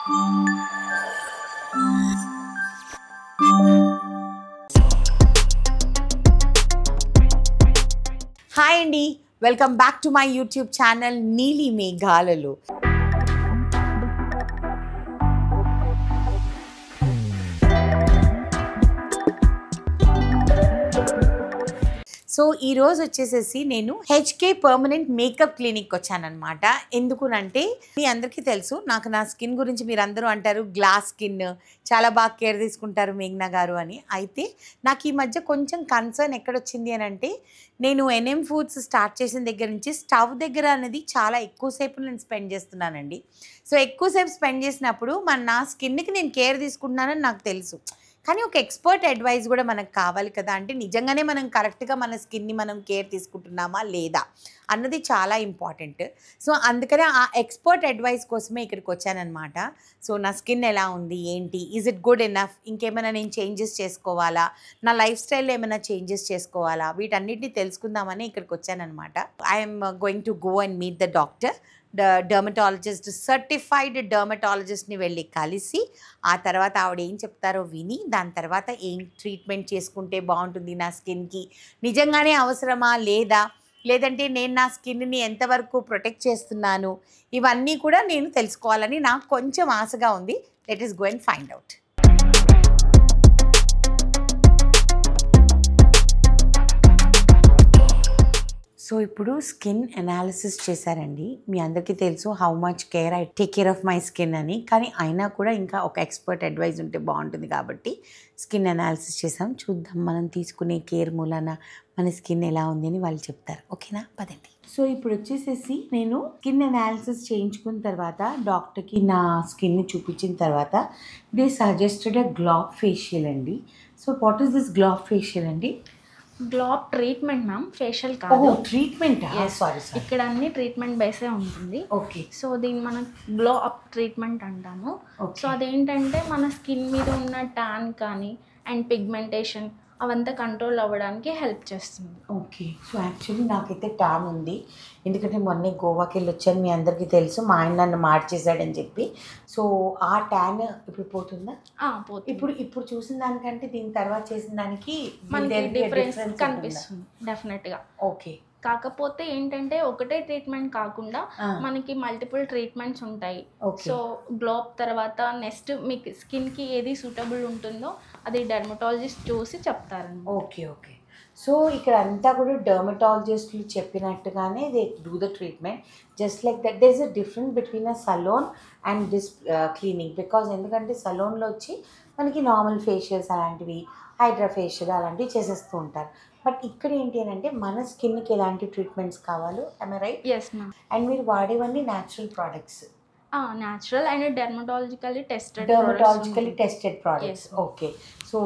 Hi అండి, welcome back to my YouTube channel నీలి మేఘాలలో. సో ఈరోజు వచ్చేసేసి నేను హెచ్కే పర్మనెంట్ మేకప్ క్లినిక్ వచ్చానమాట. ఎందుకునంటే మీ అందరికీ తెలుసు, నాకు నా స్కిన్ గురించి మీరు అందరూ అంటారు గ్లాస్ స్కిన్, చాలా బాగా కేర్ తీసుకుంటారు మేఘ్నా గారు అని. అయితే నాకు ఈ మధ్య కొంచెం కన్సర్న్ ఎక్కడొచ్చింది అని అంటే, నేను ఎన్ఎం ఫుడ్స్ స్టార్ట్ చేసిన దగ్గర నుంచి స్టవ్ దగ్గర అనేది చాలా ఎక్కువసేపు నేను స్పెండ్ చేస్తున్నానండి. సో ఎక్కువసేపు స్పెండ్ చేసినప్పుడు నా స్కిన్కి నేను కేర్ తీసుకుంటున్నానని నాకు తెలుసు, కానీ ఒక ఎక్స్పర్ట్ అడ్వైస్ కూడా మనకు కావాలి కదా. అంటే నిజంగానే మనం కరెక్ట్గా మన స్కిన్ని మనం కేర్ తీసుకుంటున్నామా లేదా అన్నది చాలా ఇంపార్టెంట్. సో అందుకనే ఆ ఎక్స్పర్ట్ అడ్వైస్ కోసమే ఇక్కడికి వచ్చానమాట. సో నా స్కిన్ ఎలా ఉంది, ఏంటి, ఈజ్ ఇట్ గుడ్ ఎనఫ్, ఇంకేమైనా నేను చేంజెస్ చేసుకోవాలా, నా లైఫ్ స్టైల్లో ఏమైనా చేంజెస్ చేసుకోవాలా, వీటన్నిటిని తెలుసుకుందామని ఇక్కడికి వచ్చానమాట. I am going to go and meet the doctor, dermatologist, certified డర్మటాలజిస్ట్ని వెళ్ళి కలిసి ఆ తర్వాత ఆవిడ ఏం చెప్తారో విని దాని తర్వాత ఏం ట్రీట్మెంట్ చేసుకుంటే బాగుంటుంది నా స్కిన్కి, నిజంగానే అవసరమా లేదా, లేదంటే నేను నా స్కిన్ని ఎంతవరకు ప్రొటెక్ట్ చేస్తున్నాను, ఇవన్నీ కూడా నేను తెలుసుకోవాలని నాకు కొంచెం ఆశగా ఉంది. Let us go and find out. So ఇప్పుడు స్కిన్ అనాలిసిస్ చేశారండి. మీ అందరికీ తెలుసు how much care I take care of my skin అని, కానీ అయినా కూడా ఇంకా ఒక ఎక్స్పర్ట్ అడ్వైస్ ఉంటే బాగుంటుంది కాబట్టి స్కిన్ అనాలిసిస్ చేసాం. చూద్దాం మనం తీసుకునే కేర్ మూలన మన స్కిన్ ఎలా ఉంది అని వాళ్ళు చెప్తారు. ఓకేనా, పదండి. సో ఇప్పుడు వచ్చేసేసి నేను స్కిన్ అనాలిసిస్ చేయించుకున్న తర్వాత డాక్టర్కి నా స్కిన్ని చూపించిన తర్వాత they suggested a globe facial అండి. So what is this globe facial అండి? గ్లోబ్ ట్రీట్మెంట్ మ్యామ్, ఫేషియల్ కాదు. Treatment, sorry. ఇక్కడ అన్ని ట్రీట్మెంట్ బేసే ఉంటుంది. ఓకే. సో దీన్ని మనం గ్లో అప్ ట్రీట్మెంట్ అంటాము. సో అదేంటంటే మన స్కిన్ మీద ఉన్న ట్యాన్ కానీ అండ్ పిగ్మెంటేషన్ అవంతా కంట్రోల్ అవ్వడానికి హెల్ప్ చేస్తుంది. ఓకే. సో యాక్చువల్లీ నాకైతే ట్యాన్ ఉంది, ఎందుకంటే మొన్నే గోవాకి వెళ్ళి వచ్చాను. మీ అందరికీ తెలుసు మా ఆయన నన్ను మార్చేశాడని చెప్పి. సో ఆ ట్యాన్ ఇప్పుడు పోతుందా? పోతుంది. ఇప్పుడు చూసిన దానికంటే దీని తర్వాత చేసిన దానికి మనకి డిఫరెన్స్ కనిపిస్తుంది డెఫినెట్గా. ఓకే. కాకపోతే ఏంటంటే ఒకటే ట్రీట్మెంట్ కాకుండా మనకి మల్టిపుల్ ట్రీట్మెంట్స్ ఉంటాయి. సో గ్లోబ్ తర్వాత నెక్స్ట్ మీకు స్కిన్కి ఏది సూటబుల్ ఉంటుందో అది డెర్మటాలజిస్ట్ చూసి చెప్తారండి. ఓకే. ఓకే. సో ఇక్కడ అంతా కూడా డర్మటాలజిస్టులు చెప్పినట్టుగానే they do the treatment just like that. There is a difference between a salon and this clinic. Because ఎందుకంటే సలోన్లో వచ్చి మనకి నార్మల్ ఫేషియల్స్ అలాంటివి, హైడ్రా ఫేషియల్ అలాంటివి చేసేస్తూ ఉంటారు. బట్ ఇక్కడ ఏంటి అని అంటే మన స్కిన్కి ఎలాంటి ట్రీట్మెంట్స్ కావాలో, I am right? Yes ma'am. And మీరు వాడేవన్నీ natural products? Natural and dermatologically tested products. Okay. So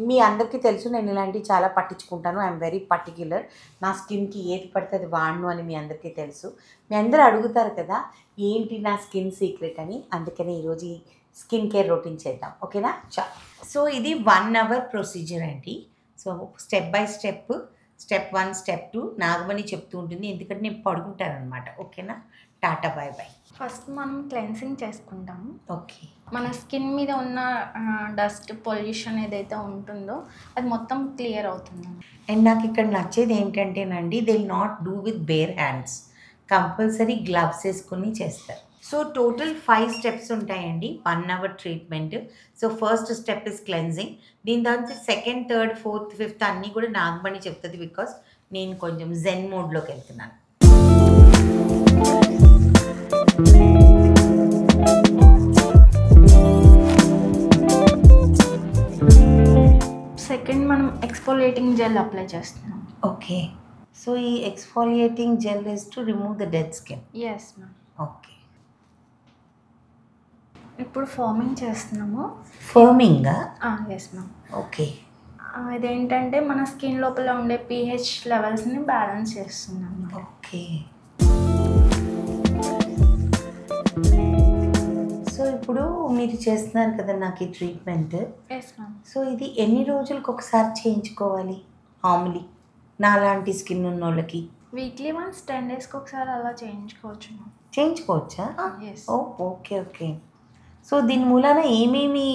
మీ అందరికీ తెలుసు నేను ఇలాంటివి చాలా పట్టించుకుంటాను. I'm very particular. నా స్కిన్కి ఏది పడితే అది వాడను అని మీ అందరికీ తెలుసు. మీ అందరూ అడుగుతారు కదా ఏంటి నా స్కిన్ సీక్రెట్ అని, అందుకని ఈరోజు ఈ స్కిన్ కేర్ రొటీన్ చేద్దాం. ఓకేనా? సో ఇది 1 hour ప్రొసీజర్ అండి. So step by step, step 1 step 2 Nagamani చెప్తూ ఉంటుంది, ఎందుకంటే నేను పడుకుంటాను అనమాట. ఓకేనా? Tata bye by. ఫస్ట్ మనం క్లెన్సింగ్ చేసుకుంటాము. ఓకే. మన స్కిన్ మీద ఉన్న డస్ట్ పొల్యూషన్ ఏదైతే ఉంటుందో అది మొత్తం క్లియర్ అవుతుంది. అండ్ నాకు ఇక్కడ నచ్చేది ఏంటంటేనండి, they will not do with bare hands, compulsory gloves వేసుకుని చేస్తారు. సో టోటల్ 5 స్టెప్స్ ఉంటాయండి 1 hour treatment. So first step is cleansing. దీని తర్వాత సెకండ్, థర్డ్, ఫోర్త్, ఫిఫ్త్ అన్నీ కూడా నాగమణి చెప్తుంది, బికాస్ నేను కొంచెం జెన్ మోడ్లోకి వెళ్తున్నాను. సెకండ్ మనం ఎక్స్ఫోలియేటింగ్ జెల్ అప్లై చేస్తున్నాం. ఓకే. సో ఈ exfoliating gel is to remove the dead skin. Yes ma'am. Okay. ఇప్పుడు ఫార్మింగ్ చేస్తున్నాము. ఫర్మింగా? Yes ma'am. ఓకే. ఇదేంటంటే మన స్కిన్ లోపల ఉండే pH లెవెల్స్ని బ్యాలెన్స్ చేస్తున్నాం. ఓకే. సో ఇప్పుడు మీరు చేస్తున్నారు కదా నాకు ఈ ట్రీట్మెంట్. Yes ma'am. సో ఇది ఎన్ని రోజులకు ఒకసారి చేయించుకోవాలి మామూలు నా లాంటి స్కిన్ ఉన్న వాళ్ళకి? వీక్లీ వన్స్ 10 daysకి ఒకసారి అలా చేయించుకోవచ్చు మ్యామ్. చేయించుకోవచ్చా? ఎస్. ఓకే. ఓకే. సో దీని మూలాన ఏమేమి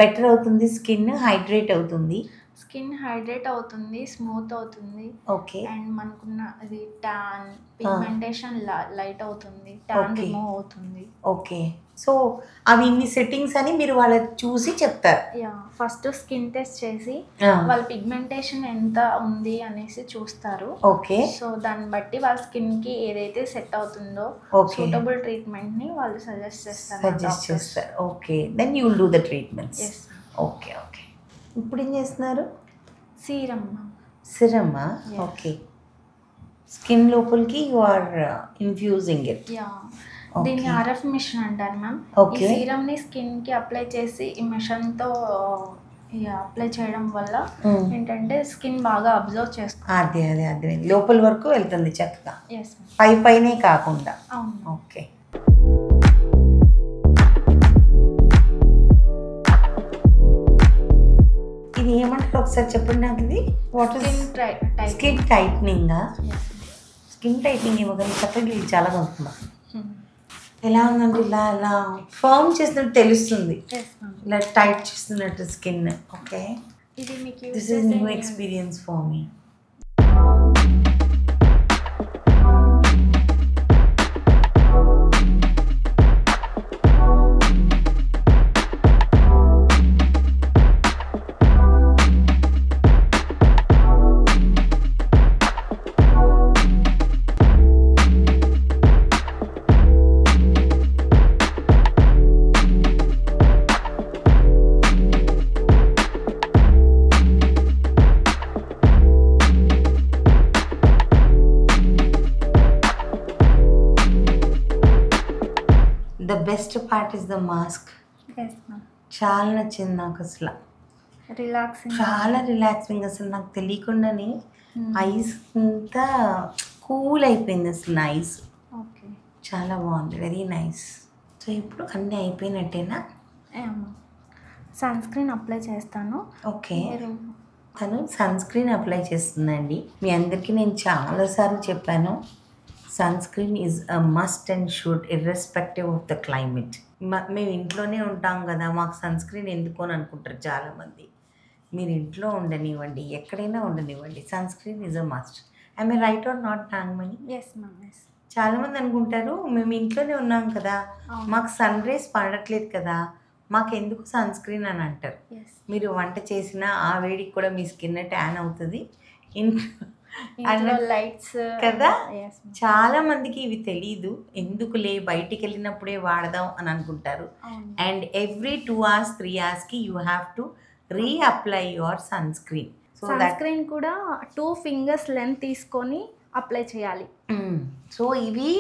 బెటర్ అవుతుంది? స్కిన్ హైడ్రేట్ అవుతుంది, స్కిన్ హైడ్రేట్ అవుతుంది, స్మూత్ అవుతుంది. ఓకే. అండ్ మనకున్న అది ట్యాన్ పిగ్మెంటేషన్ లైట్ అవుతుంది, ట్యాన్ Okay. రిమూవ్ అవుతుంది. ఓకే. సో అవి ఇన్ని సెట్టింగ్స్ అని మీరు వాళ్ళకి చూసి చెప్తారు. యా, ఫస్ట్ స్కిన్ టెస్ట్ చేసి ఆ, వాళ్ళ పిగ్మెంటేషన్ ఎంత ఉంది అనేసి చూస్తారు. ఓకే. సో దాన్ని బట్టి వాళ్ళ స్కిన్ కి ఏదైతే సెట్ అవుతుందో ఓకే. సూటబుల్ ట్రీట్మెంట్ ని వాళ్ళు సజెస్ట్ చేస్తారు. సజెస్ట్ చేస్తారు. Okay. Then you will do the treatments. Yes, okay okay. ఇప్పుడు ఏం చేస్తున్నారు? సీరమ్. సిరమా? Yes. ఓకే. స్కిన్ లోపలికి you are infusing it. Yeah, Okay. దీన్ని ఆర్ఎఫ్ మిషన్ అంటారు మ్యామ్. ఈ Okay. సీరమ్ ని స్కిన్ కి అప్లై చేసి ఈ మిషన్ తో అప్లై చేయడం వల్ల ఏంటంటే స్కిన్ బాగా అబ్జర్వ్ చేస్తుంది. అదే అదే అదే లోపల వరకు వెళ్తుంది చక్కగా, ఎస్ మ్యామ్. పై పైనే కాకుండా. అవును. ఓకే. ఇది ఏమంటారు ఒకసారి చెప్పండి నాకు. ఇది వాట్ స్కిన్ టైట్నింగా? స్కిన్ టైట్నింగ్ ఇవ్వగలిగి చక్కగా ఇది చాలా కొంటున్నా. ఎలా ఉందంటే ఇలా ఇలా ఫర్మ్ చేసినట్టు తెలుస్తుంది, ఇలా టైట్ చేస్తున్నట్టు స్కిన్. ఓకే. ఇది మీకు this is new experience for me. The best part is the mask. చాలా నచ్చింది నాకు అసలు, రిలాక్సింగ్. చాలా రిలాక్సింగ్. అసలు నాకు తెలియకుండానే ఐస్ అంతా కూల్ అయిపోయింది అసలు నా ఐస్. ఓకే. చాలా బాగుంది, వెరీ నైస్. సో ఇప్పుడు అన్నీ అయిపోయినట్టేనా? సన్ స్క్రీన్ అప్లై చేస్తాను. ఓకే. తను సన్ స్క్రీన్ అప్లై చేస్తుందండి. మీ అందరికీ నేను చాలాసార్లు చెప్పాను, sunscreen is a must and should irrespective of the climate. మేము ఇంట్లోనే ఉంటాం కదా, మాకు సన్ స్క్రీన్ ఎందుకు అని అనుకుంటారు చాలామంది. మీరు ఇంట్లో ఉండనివ్వండి, ఎక్కడైనా ఉండనివ్వండి, sunscreen is a must. I may right or not Nagamani? Yes ma'am. Yes. చాలామంది అనుకుంటారు మేము ఇంట్లోనే ఉన్నాం కదా, మాకు సన్ రేస్ పడట్లేదు కదా, మాకు ఎందుకు సన్ స్క్రీన్ అని అంటారు. మీరు వంట చేసిన ఆ వేడికి కూడా మీ స్కిన్ ట్యాన్ అవుతుంది లైట్స్ కదా. చాలా మందికి ఇవి తెలీదు, ఎందుకులే బయటికి వెళ్ళినప్పుడే వాడదాం అని అనుకుంటారు. అండ్ ఎవ్రీ 2 hours 3 hoursకి you have to reapply your sun screen. Sun screen కూడా 2 fingers లెంత్ తీసుకొని అప్లై చేయాలి. సో ఇవి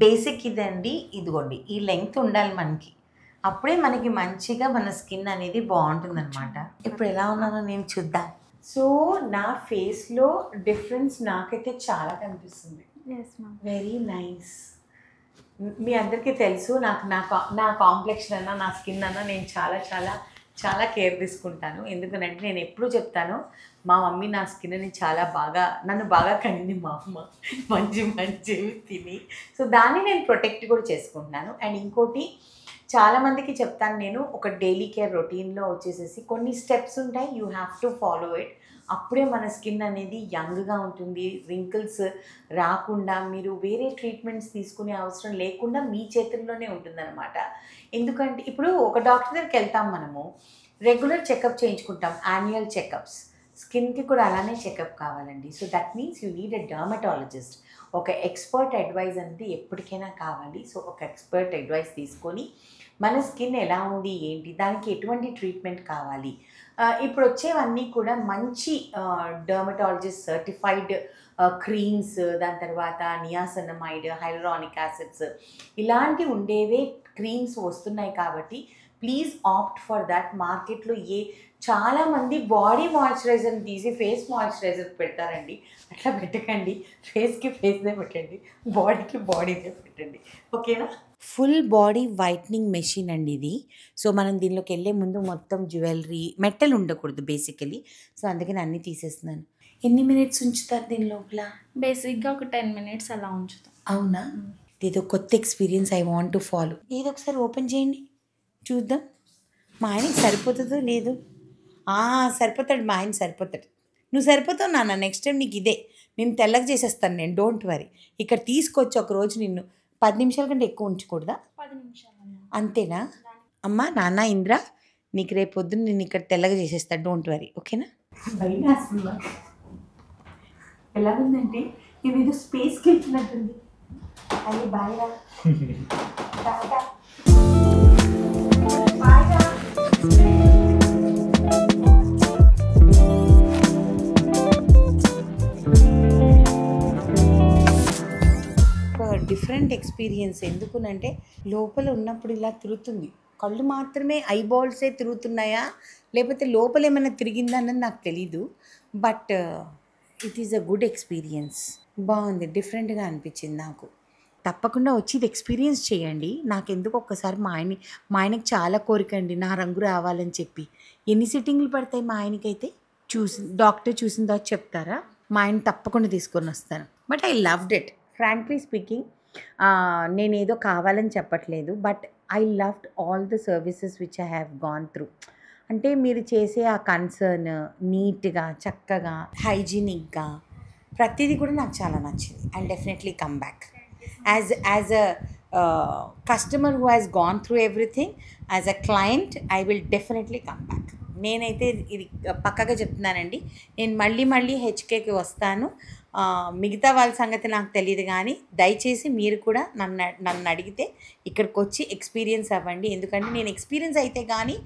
బేసిక్ ఇదండి. ఇదిగోండి ఈ లెంగ్త్ ఉండాలి మనకి, అప్పుడే మనకి మంచిగా మన స్కిన్ అనేది బాగుంటుంది అనమాట. ఇప్పుడు ఎలా ఉన్నానో నేను చూద్దాం. సో నా ఫేస్లో డిఫరెన్స్ నాకైతే చాలా కనిపిస్తుంది. Very nice. మీ అందరికీ తెలుసు నా కాంప్లెక్షన్ అన్నా నా స్కిన్ అన్నా నేను చాలా చాలా చాలా కేర్ తీసుకుంటాను. ఎందుకనంటే నేను ఎప్పుడు చెప్తాను, మా మమ్మీ నా స్కిన్ని చాలా బాగా నన్ను బాగా కనింది మా అమ్మ, మంచి మంచివి తిని. సో దాన్ని నేను ప్రొటెక్ట్ కూడా చేసుకుంటున్నాను. అండ్ ఇంకోటి చాలామందికి చెప్తాను నేను, ఒక డైలీ కేర్ రొటీన్లో వచ్చేసేసి కొన్ని స్టెప్స్ ఉంటాయి, you have to follow it. అప్పుడే మన స్కిన్ అనేది యంగ్గా ఉంటుంది, రింకిల్స్ రాకుండా మీరు వేరే ట్రీట్మెంట్స్ తీసుకునే అవసరం లేకుండా మీ చేతుల్లోనే ఉంటుందన్నమాట. ఎందుకంటే ఇప్పుడు ఒక డాక్టర్ దగ్గరికి వెళ్తాం, మనము రెగ్యులర్ చెకప్ చేయించుకుంటాం, యాన్యువల్ చెకప్స్. స్కిన్కి కూడా అలానే చెకప్ కావాలండి. So that means you need a dermatologist. ఒక ఎక్స్పర్ట్ అడ్వైజ్ అనేది ఎప్పటికైనా కావాలి. సో ఒక ఎక్స్పర్ట్ అడ్వైస్ తీసుకొని మన స్కిన్ ఎలా ఉంది ఏంటి, దానికి ఎటువంటి ట్రీట్మెంట్ కావాలి. ఇప్పుడు వచ్చేవన్నీ కూడా మంచి డర్మటాలజిస్ట్ సర్టిఫైడ్ క్రీమ్స్, దాని తర్వాత నియాసనమైడ్, హైలరానిక్ యాసిడ్స్ ఇలాంటివి ఉండేవే క్రీమ్స్ వస్తున్నాయి. కాబట్టి ప్లీజ్ ఆప్ట్ ఫర్ దట్. మార్కెట్లో చాలామంది బాడీ మాయిశ్చరైజర్ని తీసి ఫేస్ మాయిశ్చరైజర్ పెడతారండి. అట్లా పెట్టకండి, ఫేస్కి ఫేస్నే పెట్టండి, బాడీకి బాడీనే పెట్టండి. ఓకేనా? ఫుల్ బాడీ వైట్నింగ్ మెషిన్ అండి ఇది. సో మనం దీనిలోకి వెళ్ళే ముందు మొత్తం జ్యువెలరీ మెటల్ ఉండకూడదు బేసికలీ. సో అందుకని అన్నీ తీసేస్తున్నాను. ఎన్ని మినిట్స్ ఉంచుతారు దీని లోపల? బేసిక్గా ఒక 10 minutes అలా ఉంచుతాం. అవునా? ఇదో కొత్త experience, I want to follow. ఇది ఒకసారి ఓపెన్ చేయండి. చూద్దాం మా ఆయనకి సరిపోతుందో లేదు. సరిపోతాడు, మా ఆయన సరిపోతాడు. నువ్వు సరిపోతావు నాన్న, నెక్స్ట్ టైం నీకు ఇదే నేను తెల్లగా చేసేస్తాను. నేను డోంట్ వరీ. ఇక్కడ తీసుకొచ్చి ఒకరోజు నిన్ను 10 నిమిషాల కంటే ఎక్కువ ఉంచకూడదా? 10 నిమిషాలు అంతేనా? అమ్మా నాన్న ఇంద్ర, నీకు రేపు పొద్దున్న నేను ఇక్కడ తెల్లగా చేసేస్తాను, డోంట్ వరీ, ఓకేనా? ఎలాగుందంటే ఇది ఏదో స్పేస్కి వెళ్తున్నట్టుంది. అదే బాగా డిఫరెంట్ ఎక్స్పీరియన్స్. ఎందుకునంటే లోపల ఉన్నప్పుడు ఇలా తిరుగుతుంది, కళ్ళు మాత్రమే ఐబాల్సే తిరుగుతున్నాయా లేకపోతే లోపల ఏమైనా తిరిగిందా అన్నది నాకు తెలీదు. But it is a good experience. బాగుంది, డిఫరెంట్గా అనిపించింది నాకు. తప్పకుండా వచ్చి ఇది ఎక్స్పీరియన్స్ చేయండి. నాకెందుకు ఒక్కసారి మా ఆయనకి చాలా కోరిక అండి నా రంగు రావాలని చెప్పి. ఎన్ని సిట్టింగ్లు పడతాయి మా ఆయనకైతే? డాక్టర్ చూసిన తర్వాత చెప్తారా? మా ఆయన తప్పకుండా తీసుకొని వస్తాను. But I loved it, frankly speaking. నేనేదో కావాలని చెప్పట్లేదు, but I loved all the services which I have gone through. అంటే మీరు చేసే ఆ కన్సర్న్, నీట్గా చక్కగా హైజీనిక్గా ప్రతిదీ కూడా నాకు చాలా నచ్చింది. And definitely come back as a customer who has gone through everything. As a client I will definitely come back. నేనైతే ఇది పక్కగా చెప్తున్నానండి, నేను మళ్ళీ హెచ్కేకి వస్తాను. మిగతా వాళ్ళ సంగతి నాకు తెలియదు, కానీ దయచేసి మీరు కూడా నన్ను అడిగితే ఇక్కడికి వచ్చి ఎక్స్పీరియన్స్ అవ్వండి. ఎందుకంటే నేను ఎక్స్పీరియన్స్ అయితే కానీ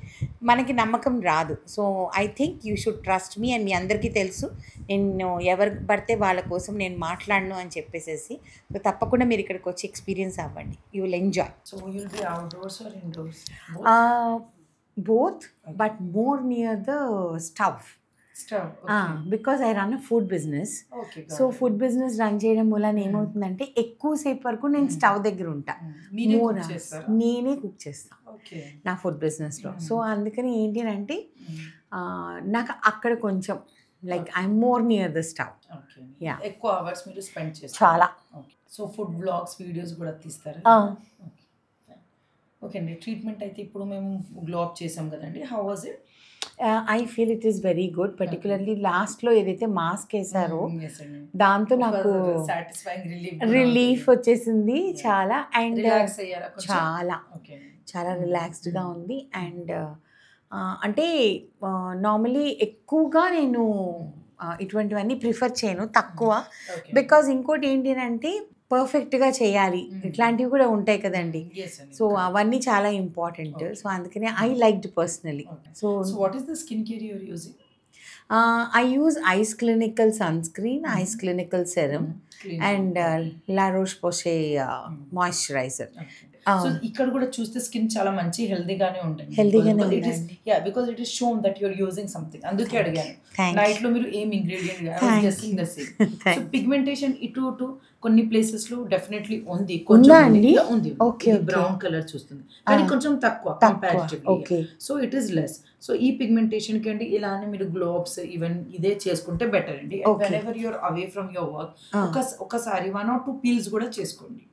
మనకి నమ్మకం రాదు. So I think you should trust me. And మీ అందరికీ తెలుసు నేను ఎవరు పడితే వాళ్ళ కోసం నేను మాట్లాడను అని చెప్పేసి. సో తప్పకుండా మీరు ఇక్కడికి వచ్చి ఎక్స్పీరియన్స్ అవ్వండి, you will enjoy. So you'll be outdoors or indoors? Both, but more near the stove. Stove. Okay. Because I run a food business. Okay. So food business run చేయడం వల్ల ఏమవుతుందంటే ఎక్కువసేపు వరకు నేను స్టవ్ దగ్గర ఉంటా. నేనే కుక్ చేస్తాను నా ఫుడ్ బిజినెస్లో. సో అందుకని ఏంటి అంటే నాకు అక్కడ కొంచెం like I'm more near the stove. ఎక్కువ అవర్స్ మీరు స్పెండ్ చేస్తారు చాలా. సో ఫుడ్ బ్లాగ్స్ వీడియోస్ కూడా తీస్తారా? ఓకే అండి. ట్రీట్మెంట్ అయితే ఇప్పుడు మేము గ్లో అప్ చేసాం కదండి, how was it? I feel it is very good. Particularly లాస్ట్లో ఏదైతే మాస్క్ వేసారో దాంతో నాకు రిలీఫ్ వచ్చేసింది చాలా. అండ్ చాలా రిలాక్స్డ్గా ఉంది. అండ్ అంటే నార్మలీ ఎక్కువగా నేను ఇటువంటివన్నీ ప్రిఫర్ చేయను, తక్కువ. బికాజ్ ఇంకోటి ఏంటి అంటే పర్ఫెక్ట్గా చేయాలి, ఇట్లాంటివి కూడా ఉంటాయి కదండి. సో అవన్నీ చాలా ఇంపార్టెంట్. సో అందుకనే I liked personally. So what is the skin care you are using? I use Ice Clinical sunscreen, Ice Clinical serum, and La Roche-Posay moisturizer. So ఇక్కడ కూడా చూస్తే స్కిన్ చాలా మంచి హెల్దీగానే ఉంటుంది. Because it is shown that you're using something. అందుకే అడిగాను night లో మీరు ఏం ఇంగ్రీడియంట్. సో పిగ్మెంటేషన్ ఇటు కొన్ని ప్లేసెస్ లో డెఫినెట్లీ ఉంది, ఉంది బ్రౌన్ కలర్ చూస్తుంది, కానీ కొంచెం తక్కువ comparatively. So it is less. So ఈ పిగ్మెంటేషన్ కి అండి ఇలానే మీరు గ్లోబ్స్ ఈవెన్ ఇదే చేసుకుంటే బెటర్ అండి. Whenever you're away from your work ఒకసారి 1 or 2 పీల్స్ కూడా చేసుకోండి.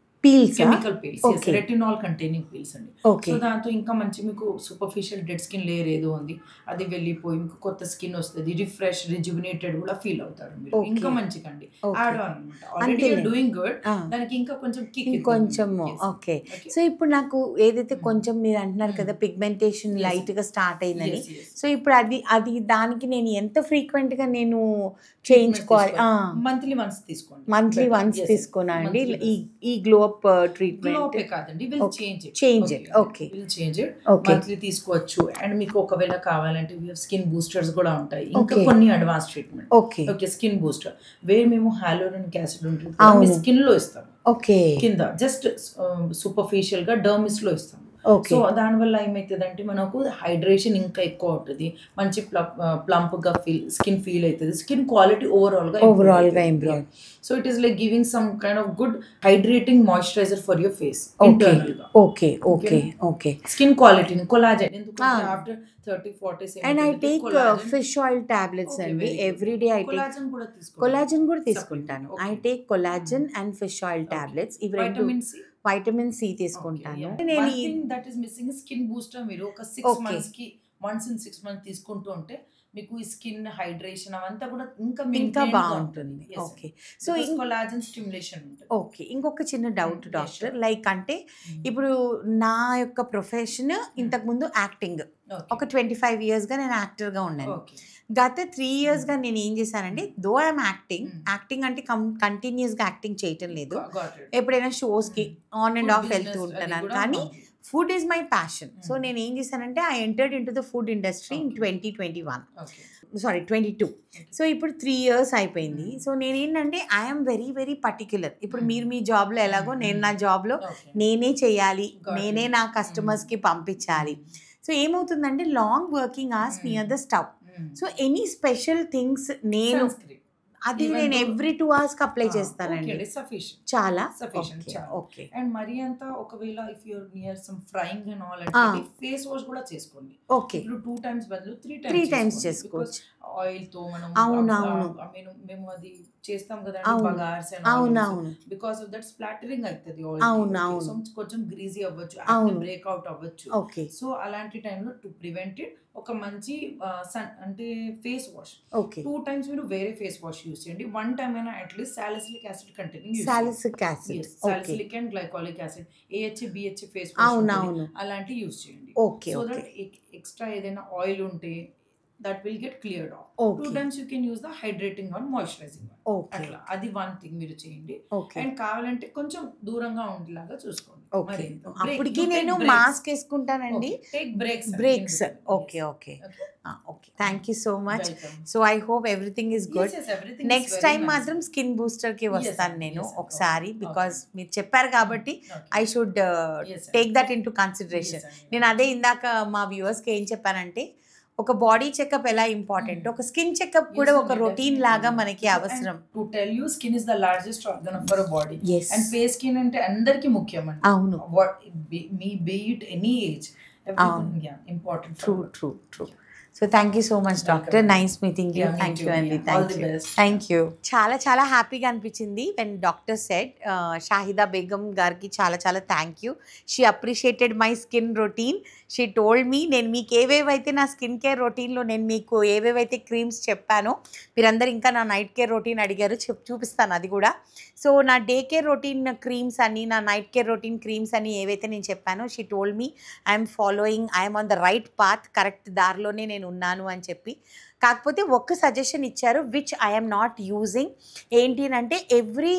Chemical peels, retinol containing peels అండి. సో దాంతో ఇంకా మంచి మీకు సూపర్ఫిషియల్ డెడ్ స్కిన్ లేయర్ ఏదో ఉంది అది వెళ్ళిపోయి మీకు కొత్త స్కిన్ వస్తుంది, రిఫ్రెష్ రిజువినేటెడ్ కూడా ఫీల్ అవుతారు మీరు. ఇంకా మంచిగా అండి యాడ్ ఆన్ అనమాట. Already you are doing good, దానికి ఇంకా కొంచెం కిక్ కొంచెం. ఓకే. సో ఇప్పుడు నాకు ఏదైతే కొంచెం మీరు అంటున్నారు కదా పిగ్మెంటేషన్ లైట్ గా స్టార్ట్ అయిందని, సో ఇప్పుడు అది దానికి నేను ఎంత ఫ్రీక్వెంట్ గా నేను చేయించుకోవాలి? మంత్లీ వన్స్ తీసుకోండి. మంత్లీ వన్స్ తీసుకోనా అండి ఈ గ్లో అప్ ట్రీట్మెంట్? కాదండి, will change it. Okay, will change it. Monthly తీసుకోవచ్చు. అండ్ మీకు ఒకవేళ కావాలంటే స్కిన్ బూస్టర్స్ కూడా ఉంటాయి, ఇంకా కొన్ని advance treatment. Okay, skin booster where మేము హైలోరినిక్ యాసిడ్ ఉంటుంది మీ స్కిన్ లో ఇస్తాము. ఓకే, కింద జస్ట్ సూపర్ఫిషియల్ గా డర్మిస్ లో ఇస్తాము. సో దానివల్ల ఏమవుతుందంటే మనకు హైడ్రేషన్ ఇంకా ఎక్కువ ఉంటుంది, మంచి ప్లంప్ గా స్కిన్ ఫీల్ అవుతుంది, స్కిన్ క్వాలిటీ ఓవరాల్ గా improve. So it is like giving some kind of good hydrating moisturizer for your face internal గా. Okay okay okay. స్కిన్ క్వాలిటీని కొలాజన్, ఎందుకంటే after 30-40 and I take fish oil tablets అండి every day. I take collagen కూడా తీసుకుంటాను. I take collagen and fish oil tablets. ఇవి రెండు vitamin C తీసుకుంటాను. నేను that is missing skin booster. మీరు ఒక 6 Okay. months కి వన్స్ ఇన్ 6 months తీసుకుంటూ ఉంటే మీకు ఈ స్కిన్ హైడ్రేషన్ అవంతా కూడా ఇంకా బాగుంటుంది. ఓకే. సో కొలాజన్ స్టిమ్యులేషన్ ఉంటుంది. ఓకే. ఇంకొక చిన్న డౌట్ డాక్టర్, లైక్ అంటే ఇప్పుడు నా యొక్క ప్రొఫెషన్ ఇంతకుముందు యాక్టింగ్, ఒక 25 yearsగా నేను యాక్టర్గా ఉన్నాను. గత 3 yearsగా నేను ఏం చేశానంటే, దో ఐఎమ్ యాక్టింగ్ అంటే కంటిన్యూస్గా యాక్టింగ్ చేయటం లేదు, ఎప్పుడైనా షోస్కి ఆన్ అండ్ ఆఫ్ వెళ్తూ ఉంటున్నాను, కానీ food is my passion. So నేను ఏం చేశానంటే, I entered in to the food industry in 2022. So ఇప్పుడు 3 years అయిపోయింది. సో నేనేంటంటే ఐఎమ్ వెరీ వెరీ పర్టిక్యులర్. ఇప్పుడు మీరు మీ జాబ్లో ఎలాగో నేను నా జాబ్లో నేనే చేయాలి, నేనే నా కస్టమర్స్కి పంపించాలి. సో ఏమవుతుందంటే, long working hours near the stove. So any special things నేను అది నేను ఎవ్రీ 2 hours అప్లై చేస్తానండి. చాలా ఓకే. అండ్ మరి అంతా ఒకవేళ if you're near some frying and all అంటే ఫేస్ వాష్ కూడా చేసుకోండి. ఓకే. ఇప్పుడు 2 times బదులు 3 times చేసుకోవచ్చు. ఆయిల్ తో మనం మేము అది చేస్తాం కదా బగార్స్ అండ్ బికాస్ ఆఫ్ దట్ స్ప్లాటరింగ్ అవుతుంది ఆయిల్, కొంచెం గ్రీజీ అవ్వచ్చు, బ్రేక్అవుట్ అవ్వచ్చు. సో అలాంటి టైంలో టు ప్రివెంట్ ఇట్ ఒక మంచి అంటే ఫేస్ వాష్ 2 times మీరు వేరే ఫేస్ వాష్ యూస్ చేయండి. 1 time అయినా at least salicylic acid containing salicylic and glycolic acid AHA BHA face wash అలాంటి యూస్ చేయండి. సో దట్ ఎక్స్ట్రా ఏదైనా ఆయిల్ ఉంటే that will get cleared off. 2 times you can use the hydrating or moisturizing one. అట్లా అది 1 thing మీరు చేయండి. And కావాలంటే కొంచెం దూరంగా ఉండేలాగా చూసుకోండి. అప్పటికి నేను మాస్క్ వేసుకుంటానండి. Breaks. Okay. Thank you so much. So I hope everything is good. Next time మాత్రం స్కిన్ బూస్టర్ కి వస్తాను నేను ఒకసారి, బికాస్ మీరు చెప్పారు కాబట్టి I should take that into consideration. నేను అదే ఇందాక మా వ్యూవర్స్కి ఏం చెప్పానంటే, ఒక బాడీ చెకప్ ఎలా ఇంపార్టెంట్, ఒక స్కిన్ చెకప్ కూడా ఒక రొటీన్ లాగా మనకి అవసరం. To tell you, skin is the largest organ of our body. And face skin అంటే అందరికి ముఖ్యం అండి. అవును. May be it any age, everything important. True. So thank you so much doctor, nice meeting you. Thank you అండి. Thank you. చాలా హ్యాపీగా అనిపించింది when doctor said. Shahida Begum గారికి చాలా thank you. She appreciated my skin routine. She told me, నేను మీకు ఏవేవైతే నా స్కిన్ కేర్ రొటీన్లో నేను మీకు ఏవేవైతే క్రీమ్స్ చెప్పానో, మీరందరూ ఇంకా నా నైట్ కేర్ రొటీన్ అడిగారు, చూపిస్తాను అది కూడా. సో నా డే కేర్ రొటీన్ క్రీమ్స్ అని, నా నైట్ కేర్ రొటీన్ క్రీమ్స్ అని ఏవైతే నేను చెప్పానో, she told me I'm following, I'm on the right path, correct దారిలోనే నేను ఉన్నాను అని చెప్పి. కాకపోతే ఒక్క సజెషన్ ఇచ్చారు విచ్ ఐఎమ్ నాట్ యూజింగ్. ఏంటి అంటే, ఎవ్రీ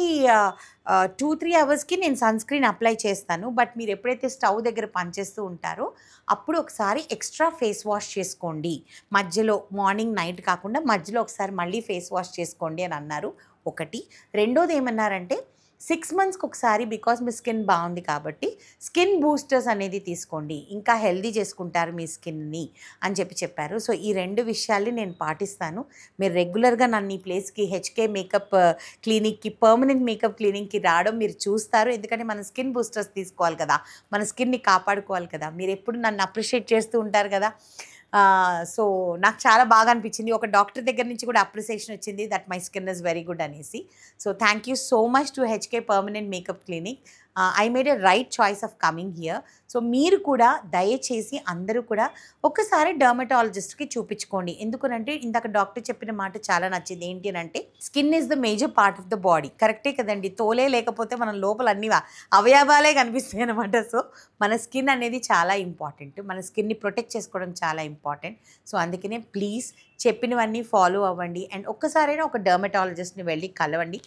2-3 hours నేను సన్ స్క్రీన్ అప్లై చేస్తాను. బట్ మీరు ఎప్పుడైతే స్టవ్ దగ్గర పనిచేస్తూ ఉంటారో అప్పుడు ఒకసారి ఎక్స్ట్రా ఫేస్ వాష్ చేసుకోండి, మధ్యలో మార్నింగ్ నైట్ కాకుండా మధ్యలో ఒకసారి మళ్ళీ ఫేస్ వాష్ చేసుకోండి అని అన్నారు. ఒకటి. రెండోది ఏమన్నారంటే, 6 monthsకి ఒకసారి, బికాస్ మీ స్కిన్ బాగుంది కాబట్టి స్కిన్ బూస్టర్స్ అనేది తీసుకోండి, ఇంకా హెల్దీ చేసుకుంటారు మీ స్కిన్ని అని చెప్పారు. సో ఈ 2 విషయాల్ని నేను పాటిస్తాను. మీరు రెగ్యులర్గా నన్ను ఈ ప్లేస్కి హెచ్కే మేకప్ క్లినిక్కి, పర్మనెంట్ మేకప్ క్లినిక్కి రావడం మీరు చూస్తారు. ఎందుకంటే మన స్కిన్ బూస్టర్స్ తీసుకోవాలి కదా, మన స్కిన్ని కాపాడుకోవాలి కదా. మీరు ఎప్పుడు నన్ను అప్రిషియేట్ చేస్తూ ఉంటారు కదా. సో నాకు చాలా బాగా అనిపించింది. ఒక డాక్టర్ దగ్గర నుంచి కూడా అప్రిసియేషన్ వచ్చింది that my skin is very good అనేసి. So thank you so much to HK permanent makeup clinic. I made a right choice of coming here. So మీరు కూడా దయచేసి అందరూ కూడా ఒక్కసారి డర్మటాలజిస్ట్కి చూపించుకోండి. ఎందుకనంటే ఇందాక డాక్టర్ చెప్పిన మాట చాలా నచ్చింది. ఏంటి అంటే, skin is the major part of the body. కరెక్టే కదండి, తోలే లేకపోతే మనం లోపల అన్ని అవయవాలే కనిపిస్తాయి అనమాట. సో మన స్కిన్ అనేది చాలా ఇంపార్టెంట్, మన స్కిన్ని ప్రొటెక్ట్ చేసుకోవడం చాలా ఇంపార్టెంట్. సో అందుకనే ప్లీజ్ చెప్పినవన్నీ ఫాలో అవ్వండి. అండ్ ఒక్కసారైనా ఒక డర్మటాలజిస్ట్ని వెళ్ళి కలవండి.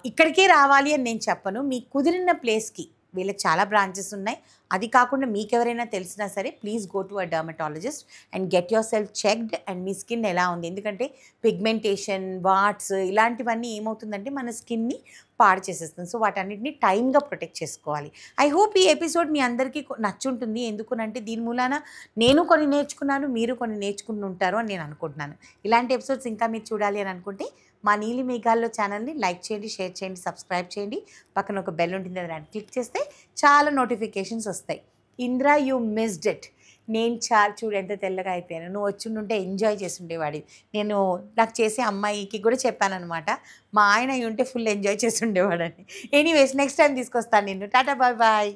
ఇక్కడికే రావాలి అని నేను చెప్పను, మీకు కుదిరిన ప్లేస్కి. వీళ్ళకి చాలా బ్రాంచెస్ ఉన్నాయి. అది కాకుండా మీకు ఎవరైనా తెలిసినా సరే please go to a dermatologist and get your self checked. And me skin ఎలా ఉంది, ఎందుకంటే పిగ్మెంటేషన్, వాట్స్ ఇలాంటివన్నీ ఏమవుతుందంటే మన స్కిన్ని పాడు చేసేస్తుంది. సో వాటన్నిటిని టైమ్గా ప్రొటెక్ట్ చేసుకోవాలి. ఐ హోప్ ఈ ఎపిసోడ్ మీ అందరికీ నచ్చుంటుంది. ఎందుకనంటే దీని మూలాన నేను కొన్ని నేర్చుకున్నాను, మీరు కొన్ని నేర్చుకుని ఉంటారు అని నేను అనుకుంటున్నాను. ఇలాంటి ఎపిసోడ్స్ ఇంకా మీరు చూడాలి అని అనుకుంటే మా నీలి మేఘాల్లో ఛానల్ని లైక్ చేయండి, షేర్ చేయండి, సబ్స్క్రైబ్ చేయండి. పక్కన ఒక బెల్ ఉంటుంది, దాన్ని క్లిక్ చేస్తే చాలా నోటిఫికేషన్స్ వస్తాయి. Indra, you missed it. నేను చూడు ఎంత తెల్లగా అయిపోయాను, నువ్వు వచ్చి ఎంజాయ్ చేస్తుండేవాడి. నేను నాకు చేసే అమ్మాయికి కూడా చెప్పానమాట, మా ఆయన అయి ఉంటే ఫుల్ ఎంజాయ్ చేస్తుండేవాడని. ఎనీవేస్ నెక్స్ట్ టైం తీసుకొస్తాను నిన్ను. టాటా బాయ్ బాయ్.